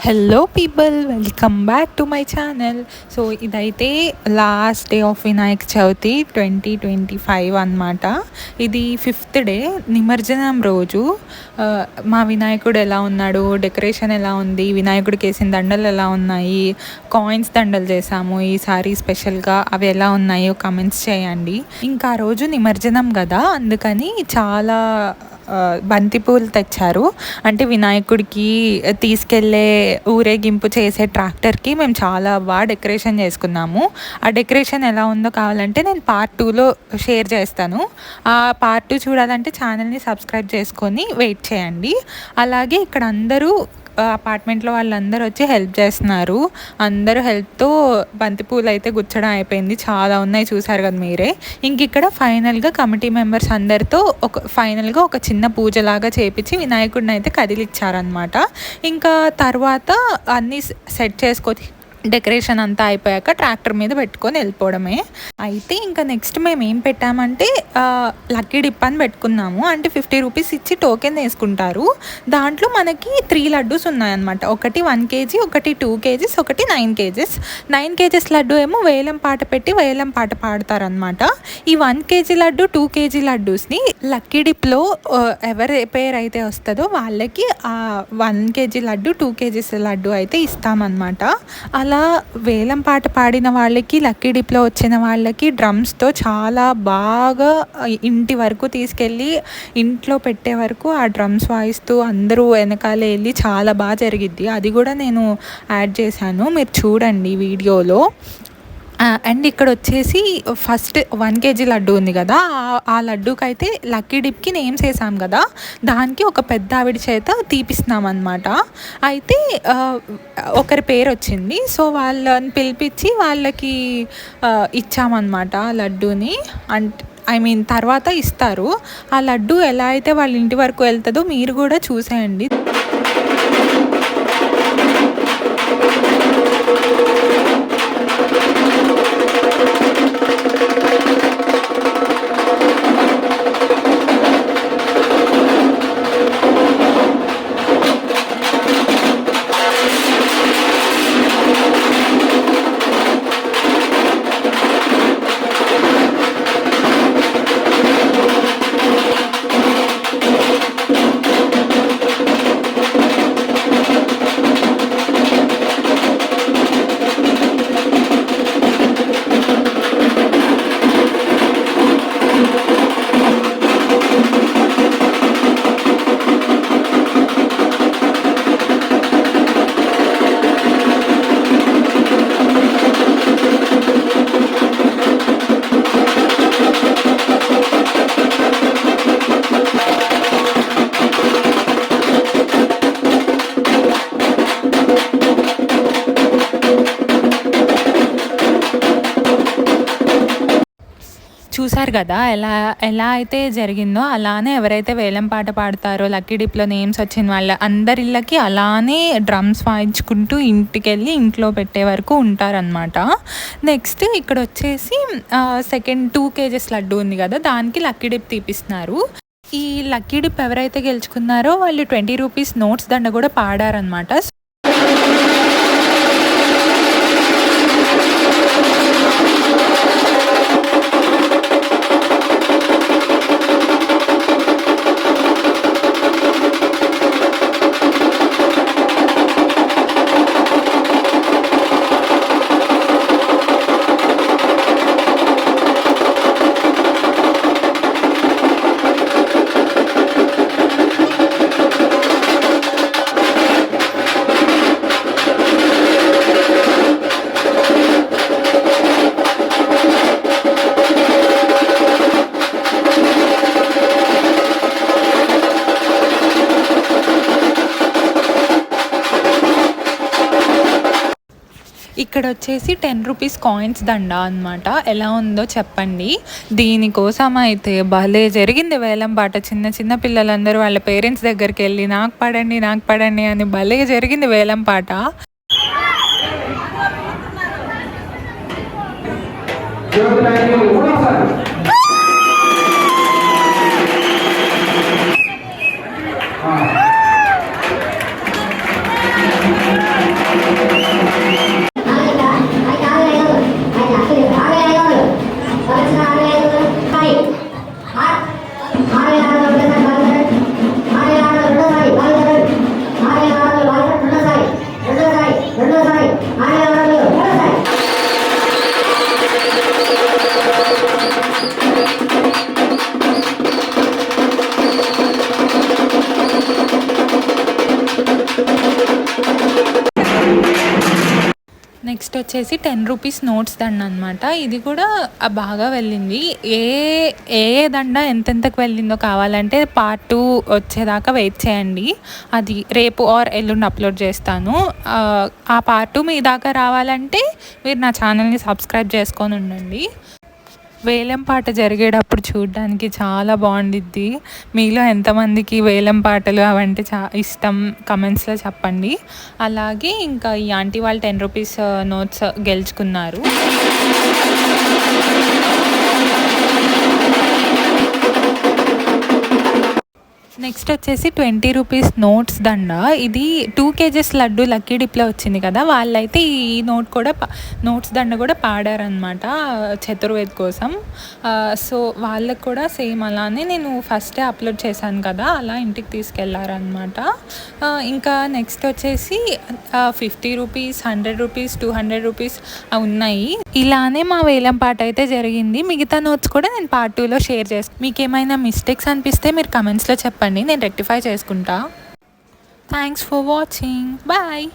Hello people, welcome back to my channel. So ఇదైతే last day of Vinayaka Chavithi 2025 అనమాట. ఇది 5th day, నిమజ్జనం రోజు. మా వినాయకుడు ఎలా ఉన్నాడు, డెకరేషన్ ఎలా ఉంది, వినాయకుడికి వేసిన దండలు ఎలా ఉన్నాయి, కాయిన్స్ దండలు చేసాము ఈసారి స్పెషల్గా, అవి ఎలా ఉన్నాయో కమెంట్స్ చేయండి. ఇంకా ఆ రోజు నిమజ్జనం కదా, అందుకని చాలా బంతిపూలు తెచ్చారు. అంటే వినాయకుడికి తీసుకెళ్ళే ఊరేగింపు చేసే ట్రాక్టర్కి మేము చాలా బాగా డెకరేషన్ చేసుకున్నాము. ఆ డెకరేషన్ ఎలా ఉందో కావాలంటే నేను పార్ట్ 2లో షేర్ చేస్తాను. ఆ పార్ట్ 2 చూడాలంటే ఛానల్ని సబ్స్క్రైబ్ చేసుకొని వెయిట్ చేయండి. అలాగే ఇక్కడ అందరూ అపార్ట్మెంట్లో వాళ్ళందరూ వచ్చి హెల్ప్ చేస్తున్నారు. అందరూ హెల్ప్తో బంతిపూలు అయితే గుచ్చడం అయిపోయింది. చాలా ఉన్నాయి, చూసారు కదా మీరే. ఇంక ఇక్కడ ఫైనల్గా కమిటీ మెంబర్స్ అందరితో ఫైనల్గా ఒక చిన్న పూజలాగా చేపించి వినాయకుడిని అయితే కదిలిచ్చారనమాట. ఇంకా తర్వాత అన్నీ సెట్ చేసుకొని డెకరేషన్ అంతా అయిపోయాక ట్రాక్టర్ మీద పెట్టుకొని వెళ్ళిపోవడమే. అయితే ఇంకా నెక్స్ట్ మేము ఏం పెట్టామంటే లక్కీ డిప్ అని పెట్టుకున్నాము. అంటే 50 రూపీస్ ఇచ్చి టోకెన్ వేసుకుంటారు. దాంట్లో మనకి 3 లడ్డూస్ ఉన్నాయన్నమాట. ఒకటి 1 kg, ఒకటి 2 kgs, ఒకటి 9 kgs. 9 kgs లడ్డు ఏమో వేలం పాట పెట్టి వేలం పాట పాడతారనమాట. ఈ 1 kg లడ్డు, 2 kg లడ్డూస్ని లక్కీ డిప్లో ఎవరి పేరు అయితే వస్తుందో వాళ్ళకి ఆ 1 kg లడ్డు, 2 kgs లడ్డు అయితే ఇస్తామన్నమాట. అలా వేలం పాట పాడిన వాళ్ళకి, లక్కీ డిప్లో వచ్చిన వాళ్ళకి డ్రమ్స్తో చాలా బాగా ఇంటి వరకు తీసుకెళ్ళి ఇంట్లో పెట్టే వరకు ఆ డ్రమ్స్ వాయిస్తూ అందరూ వెనకాలే వెళ్ళి చాలా బాగా జరిగిద్ది. అది కూడా నేను యాడ్ చేశాను, మీరు చూడండి వీడియోలో. అండ్ ఇక్కడ వచ్చేసి ఫస్ట్ 1 kg లడ్డు ఉంది కదా, ఆ లడ్డూకైతే లక్కీ డిప్కి నేమ్స్ వేసాం కదా, దానికి ఒక పెద్ద ఆవిడ చేత తీపిస్తున్నాం అనమాట. అయితే ఒకరి పేరు వచ్చింది. సో వాళ్ళని పిలిపించి వాళ్ళకి ఇచ్చామన్నమాట లడ్డూని. తర్వాత ఇస్తారు. ఆ లడ్డు ఎలా అయితే వాళ్ళ ఇంటి వరకు వెళ్తుందో మీరు కూడా చూసేయండి. చూసారు కదా ఎలా అయితే జరిగిందో, అలానే ఎవరైతే వేలం పాట పాడతారో లక్కీ డిప్లో నేమ్స్ వచ్చిన వాళ్ళ అందరి ఇళ్ళకి అలానే డ్రమ్స్ వాయించుకుంటూ ఇంటికెళ్ళి ఇంట్లో పెట్టే వరకు ఉంటారనమాట. నెక్స్ట్ ఇక్కడ వచ్చేసి సెకండ్ 2 kgs లడ్డు ఉంది కదా, దానికి లక్కీ డిప్ తీపిస్తున్నారు. ఈ లక్కీ డిప్ ఎవరైతే గెలుచుకున్నారో వాళ్ళు 20 రూపీస్ నోట్స్ దండ కూడా పాడారనమాట. ఇక్కడ వచ్చేసి 10 రూపీస్ కాయిన్స్ దండ అనమాట. ఎలా ఉందో చెప్పండి. దీనికోసం అయితే భలే జరిగింది వేలం పాట. చిన్న చిన్న పిల్లలందరూ వాళ్ళ పేరెంట్స్ దగ్గరికి వెళ్ళి నాకు పడండి అని భలే జరిగింది వేలం పాట. నెక్స్ట్ వచ్చేసి 10 రూపీస్ నోట్స్ దండ అనమాట. ఇది కూడా బాగా వెళ్ళింది. ఏ ఏ దండ ఎంతెంతకు వెళ్ళిందో కావాలంటే పార్ట్ 2 వచ్చేదాకా వెయిట్ చేయండి. అది రేపు ఆర్ ఎల్లుండి అప్లోడ్ చేస్తాను. ఆ పార్ట్ 2 మీ దాకా రావాలంటే మీరు నా ఛానల్ని సబ్స్క్రైబ్ చేసుకొని ఉండండి. వేలం పాట జరిగేటప్పుడు చూడడానికి చాలా బాగుండిద్ది. మీలో ఎంతమందికి వేలం పాటలు అవంటే ఇష్టం కమెంట్స్లో చెప్పండి. అలాగే ఇంకా ఈ ఆంటీ వాళ్ళు 10 రూపీస్ నోట్స్ గెలుచుకున్నారు. నెక్స్ట్ వచ్చేసి 20 రూపీస్ నోట్స్ దండ. ఇది 2 కేజెస్ లడ్డు లక్కీ డిప్లో వచ్చింది కదా, వాళ్ళైతే ఈ నోట్స్ దండ కూడా పాడారనమాట చతుర్వేద్ కోసం. సో వాళ్ళకు కూడా సేమ్ అలానే నేను ఫస్టే అప్లోడ్ చేశాను కదా, అలా ఇంటికి తీసుకెళ్లారనమాట. ఇంకా నెక్స్ట్ వచ్చేసి 50 రూపీస్, 100 రూపీస్, 200 రూపీస్ ఉన్నాయి. ఇలానే మా వేలం పాట అయితే జరిగింది. మిగతా నోట్స్ కూడా నేను పార్ట్ 2లో షేర్ చేస్తాను. మీకు ఏమైనా మిస్టేక్స్ అనిపిస్తే మీరు కమెంట్స్లో చెప్పండి, నేను రెక్టిఫై చేసుకుంటా. Thanks for watching. బాయ్.